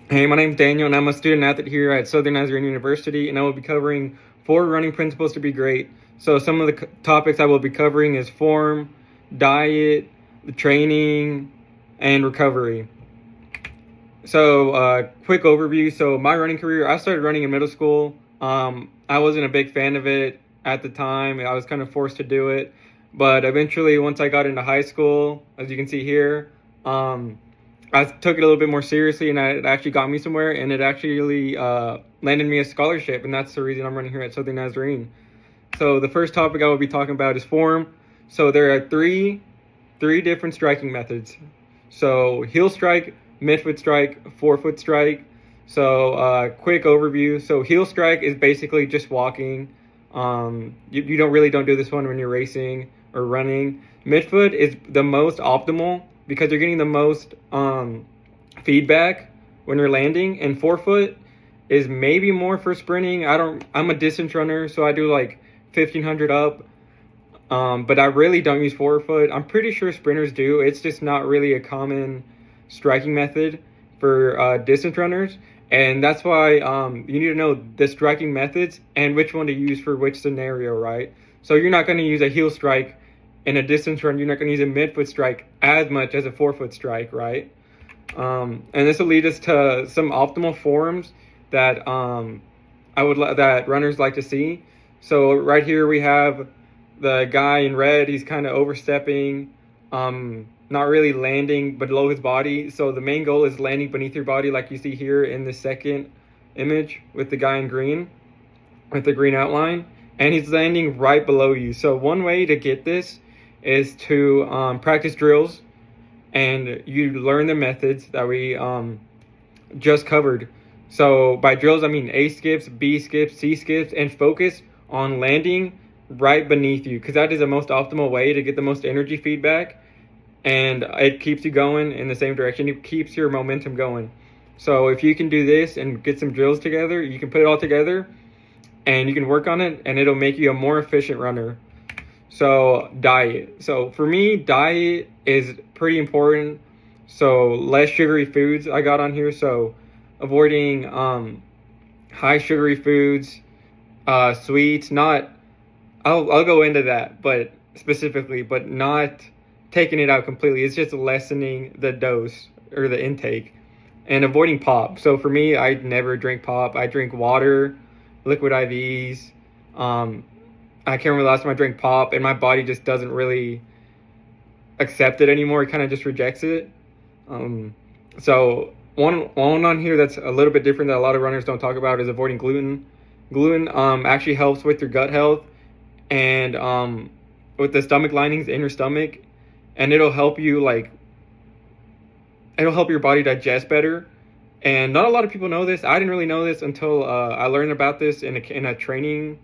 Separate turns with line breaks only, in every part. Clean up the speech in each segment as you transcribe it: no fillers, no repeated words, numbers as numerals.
Hey, my name's Daniel, and I'm a student athlete here at Southern Nazarene University, and I will be covering 4 running principles to be great. So some of the topics I will be covering is form, diet, training, and recovery. So quick overview. So my running career, I started running in middle school. I wasn't a big fan of it at the time. I was kind of forced to do it. But eventually, once I got into high school, as you can see here, I took it a little bit more seriously, and it actually got me somewhere, and it actually landed me a scholarship, and that's the reason I'm running here at Southern Nazarene. So the first topic I will be talking about is form. So there are three different striking methods. So heel strike, midfoot strike, forefoot strike. So quick overview. So heel strike is basically just walking. You don't do this one when you're racing or running. Midfoot is the most optimal because you're getting the most feedback when you're landing, and forefoot is maybe more for sprinting. I'm a distance runner, so I do like 1500 up. But I really don't use forefoot. I'm pretty sure sprinters do. It's just not really a common striking method for distance runners. And that's why you need to know the striking methods and which one to use for which scenario, right? So you're not going to use a heel strike in a distance run. You're not going to use a midfoot strike as much as a forefoot strike, right? And this will lead us to some optimal forms that that runners like to see. So right here we have the guy in red. He's kind of overstepping, not really landing below his body. So the main goal is landing beneath your body, like you see here in the second image with the guy in green, with the green outline, and he's landing right below you. So one way to get this is to practice drills, and you learn the methods that we just covered. So by drills, I mean A skips, B skips, C skips, and focus on landing right beneath you, because that is the most optimal way to get the most energy feedback, and it keeps you going in the same direction. It keeps your momentum going. So if you can do this and get some drills together, you can put it all together and you can work on it, and it'll make you a more efficient runner. So diet. So for me, diet is pretty important. So less sugary foods I got on here. So avoiding high sugary foods, sweets, not I'll go into that, but specifically, but not taking it out completely. It's just lessening the dose or the intake, and avoiding pop. So for me, I never drink pop. I drink water, liquid IVs. I can't remember the last time I drank pop, and my body just doesn't really accept it anymore. It kind of just rejects it. So one on here that's a little bit different that a lot of runners don't talk about is avoiding gluten. Gluten actually helps with your gut health and with the stomach linings in your stomach, and it'll help your body digest better. And not a lot of people know this. I didn't really know this until I learned about this in a training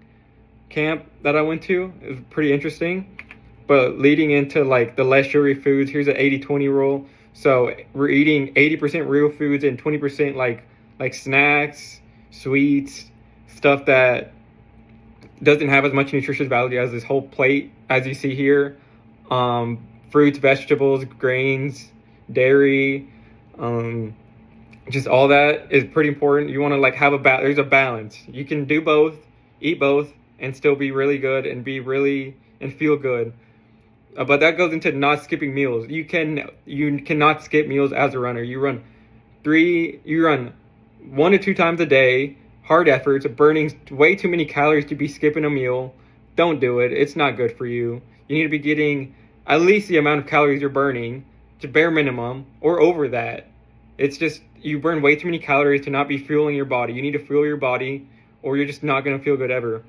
camp that I went to. It was pretty interesting. But leading into like the less sugary foods, here's an 80-20 rule. So we're eating 80% real foods and 20% like snacks, sweets, stuff that doesn't have as much nutritious value as this whole plate, as you see here. Fruits, vegetables, grains, dairy, just all that is pretty important. You want to like have there's a balance. You can do both, eat both, and still be really good and feel good. But that goes into not skipping meals. You cannot skip meals as a runner. You run 1 to 2 times a day, hard efforts, burning way too many calories to be skipping a meal. Don't do it. It's not good for you. You need to be getting at least the amount of calories you're burning, to bare minimum, or over that. It's just you burn way too many calories to not be fueling your body. You need to fuel your body, or you're just not going to feel good ever.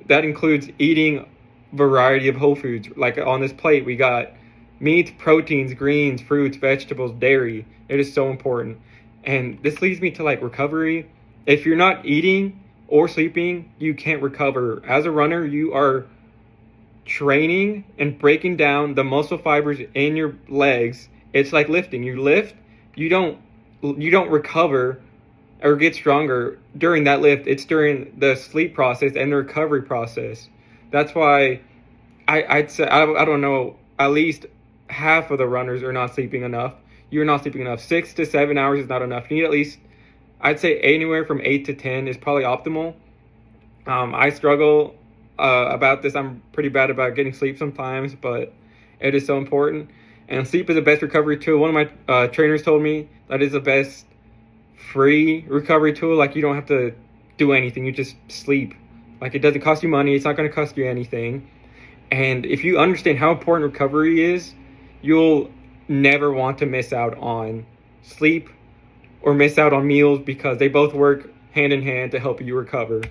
That includes eating variety of whole foods. Like on this plate, we got meats, proteins, greens, fruits, vegetables, dairy. It is so important. And this leads me to like recovery. If you're not eating or sleeping, you can't recover. As a runner, you are training and breaking down the muscle fibers in your legs. It's like lifting. You lift, you don't recover or get stronger during that lift. It's during the sleep process and the recovery process. That's why I'd say, I don't know, at least half of the runners are not sleeping enough. You're not sleeping enough. 6 to 7 hours is not enough. You need at least I'd say anywhere from 8 to 10 is probably optimal. I struggle about this. I'm pretty bad about getting sleep sometimes, but it is so important. And sleep is the best recovery tool. One of my trainers told me that is the best free recovery tool. Like, you don't have to do anything. You just sleep. Like, it doesn't cost you money. It's not going to cost you anything. And if you understand how important recovery is, you'll never want to miss out on sleep or miss out on meals, because they both work hand in hand to help you recover.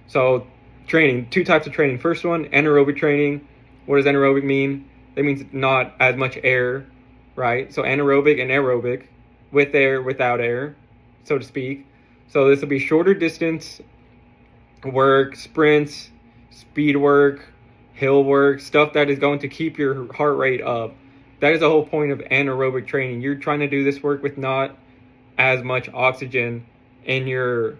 So training, two types of training. First one, anaerobic training. What does anaerobic mean? That means not as much air, right? So anaerobic and aerobic, with air, without air, so to speak. So this will be shorter distance work, sprints, speed work, hill work, stuff that is going to keep your heart rate up. That is the whole point of anaerobic training. You're trying to do this work with not as much oxygen in your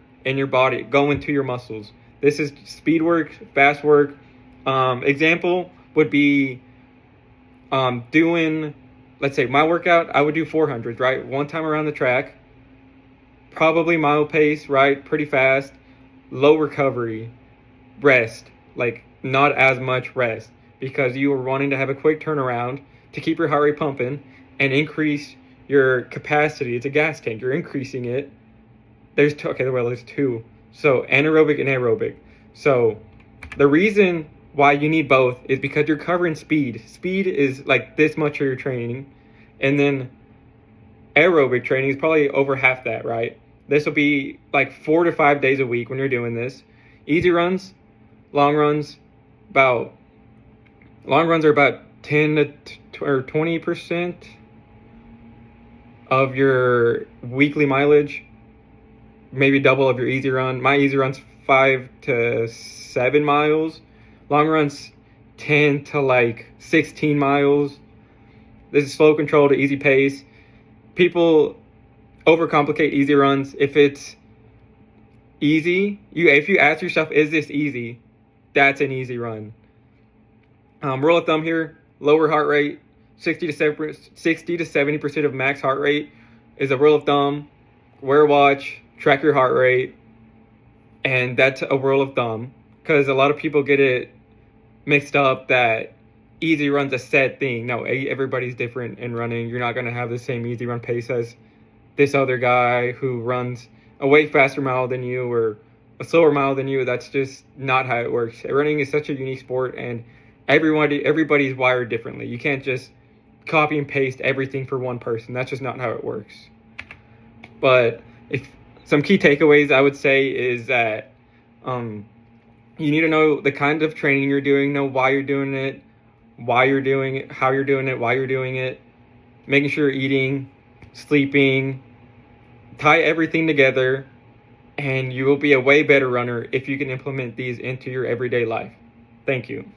body going to your muscles. This is speed work, fast work. Example would be doing, let's say my workout, I would do 400s, right? One time around the track, probably mile pace, right? Pretty fast, low recovery, rest, like not as much rest, because you are wanting to have a quick turnaround to keep your heart rate pumping and increase your capacity. It's a gas tank. You're increasing it. There's two. Okay, well, there's two. So anaerobic and aerobic. So the reason why you need both is because you're covering speed. Speed is like this much of your training. And then aerobic training is probably over half that, right? This will be like 4 to 5 days a week when you're doing this. Easy runs, long runs are about 10 to or 20% of your weekly mileage, maybe double of your easy run. My easy run's 5 to 7 miles. Long runs 10 to like 16 miles. This is slow control to easy pace. People overcomplicate easy runs. If it's easy, if you ask yourself, is this easy? That's an easy run. Rule of thumb here, lower heart rate, 60 to 70% of max heart rate is a rule of thumb. Wear a watch, track your heart rate, and that's a rule of thumb, because a lot of people get it mixed up that easy run's a set thing. No, everybody's different in running. You're not going to have the same easy run pace as this other guy who runs a way faster mile than you or a slower mile than you. That's just not how it works. Running is such a unique sport, and everybody's wired differently. You can't just copy and paste everything for one person. That's just not how it works. But if some key takeaways I would say is that you need to know the kind of training you're doing, know why you're doing it, how you're doing it, why you're doing it, making sure you're eating, sleeping, tie everything together, and you will be a way better runner if you can implement these into your everyday life. Thank you.